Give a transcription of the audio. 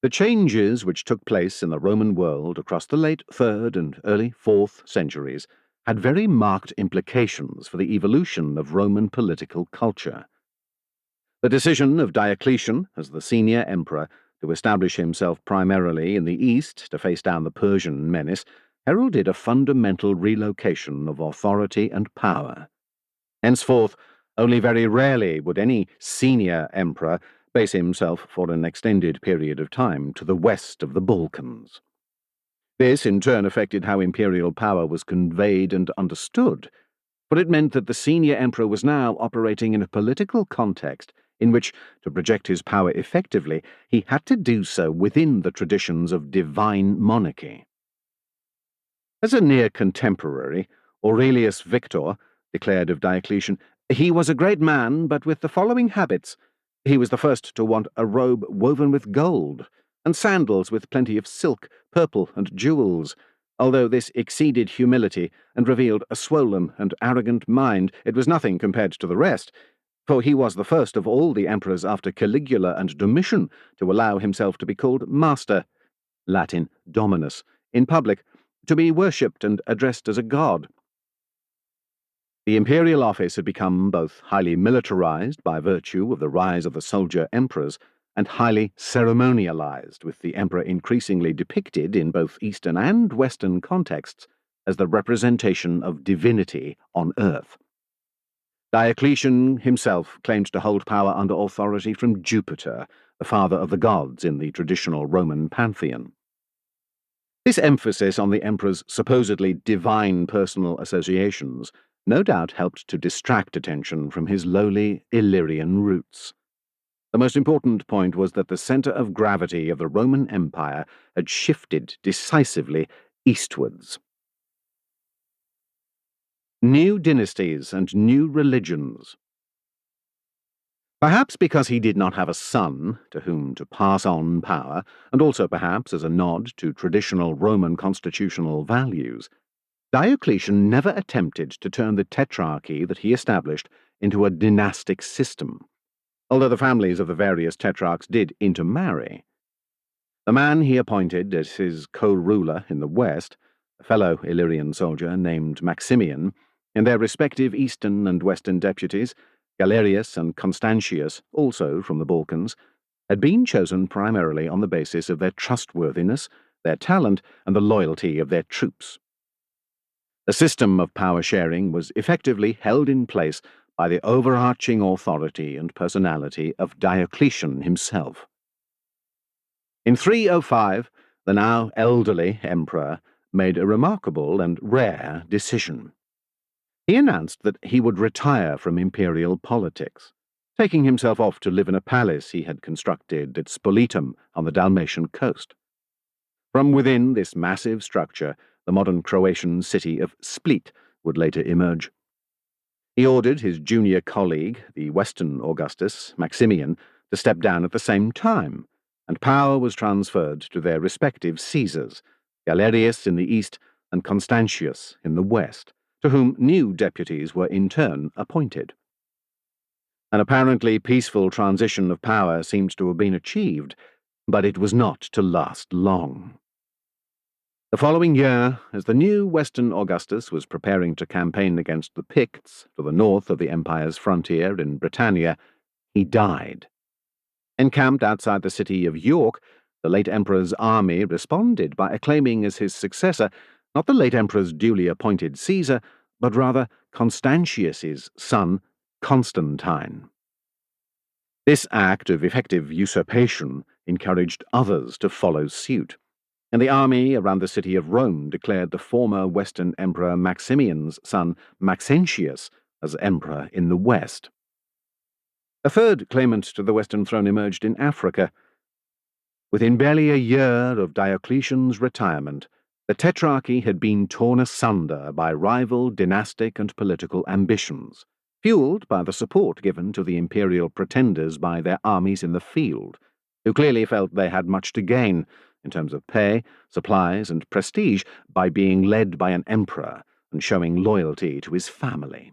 The changes which took place in the Roman world across the late 3rd and early 4th centuries had very marked implications for the evolution of Roman political culture. The decision of Diocletian, as the senior emperor, to establish himself primarily in the east to face down the Persian menace heralded a fundamental relocation of authority and power. Henceforth, only very rarely would any senior emperor base himself for an extended period of time to the west of the Balkans. This, in turn, affected how imperial power was conveyed and understood, for it meant that the senior emperor was now operating in a political context in which, to project his power effectively, he had to do so within the traditions of divine monarchy. As a near contemporary, Aurelius Victor declared of Diocletian, "He was a great man, but with the following habits. He was the first to want a robe woven with gold, and sandals with plenty of silk, purple, and jewels. Although this exceeded humility, and revealed a swollen and arrogant mind, it was nothing compared to the rest, for he was the first of all the emperors after Caligula and Domitian to allow himself to be called master, Latin dominus, in public, to be worshipped and addressed as a god." The imperial office had become both highly militarized by virtue of the rise of the soldier emperors and highly ceremonialized, with the emperor increasingly depicted in both Eastern and Western contexts as the representation of divinity on earth. Diocletian himself claimed to hold power under authority from Jupiter, the father of the gods in the traditional Roman pantheon. This emphasis on the emperor's supposedly divine personal associations no doubt helped to distract attention from his lowly Illyrian roots. The most important point was that the center of gravity of the Roman Empire had shifted decisively eastwards. New dynasties and new religions. Perhaps because he did not have a son to whom to pass on power, and also perhaps as a nod to traditional Roman constitutional values, Diocletian never attempted to turn the tetrarchy that he established into a dynastic system, although the families of the various tetrarchs did intermarry. The man he appointed as his co-ruler in the west, a fellow Illyrian soldier named Maximian, and their respective eastern and western deputies, Galerius and Constantius, also from the Balkans, had been chosen primarily on the basis of their trustworthiness, their talent, and the loyalty of their troops. The system of power sharing was effectively held in place by the overarching authority and personality of Diocletian himself. In 305, the now elderly emperor made a remarkable and rare decision. He announced that he would retire from imperial politics, taking himself off to live in a palace he had constructed at Spoletum on the Dalmatian coast. From within this massive structure, the modern Croatian city of Split would later emerge. He ordered his junior colleague, the Western Augustus, Maximian, to step down at the same time, and power was transferred to their respective Caesars, Galerius in the east and Constantius in the west, to whom new deputies were in turn appointed. An apparently peaceful transition of power seemed to have been achieved, but it was not to last long. The following year, as the new Western Augustus was preparing to campaign against the Picts to the north of the empire's frontier in Britannia, he died. Encamped outside the city of York, the late emperor's army responded by acclaiming as his successor not the late emperor's duly appointed Caesar, but rather Constantius's son, Constantine. This act of effective usurpation encouraged others to follow suit, and the army around the city of Rome declared the former Western Emperor Maximian's son Maxentius as emperor in the west. A third claimant to the Western throne emerged in Africa. Within barely a year of Diocletian's retirement, the tetrarchy had been torn asunder by rival dynastic and political ambitions, fueled by the support given to the imperial pretenders by their armies in the field, who clearly felt they had much to gain in terms of pay, supplies, and prestige by being led by an emperor and showing loyalty to his family.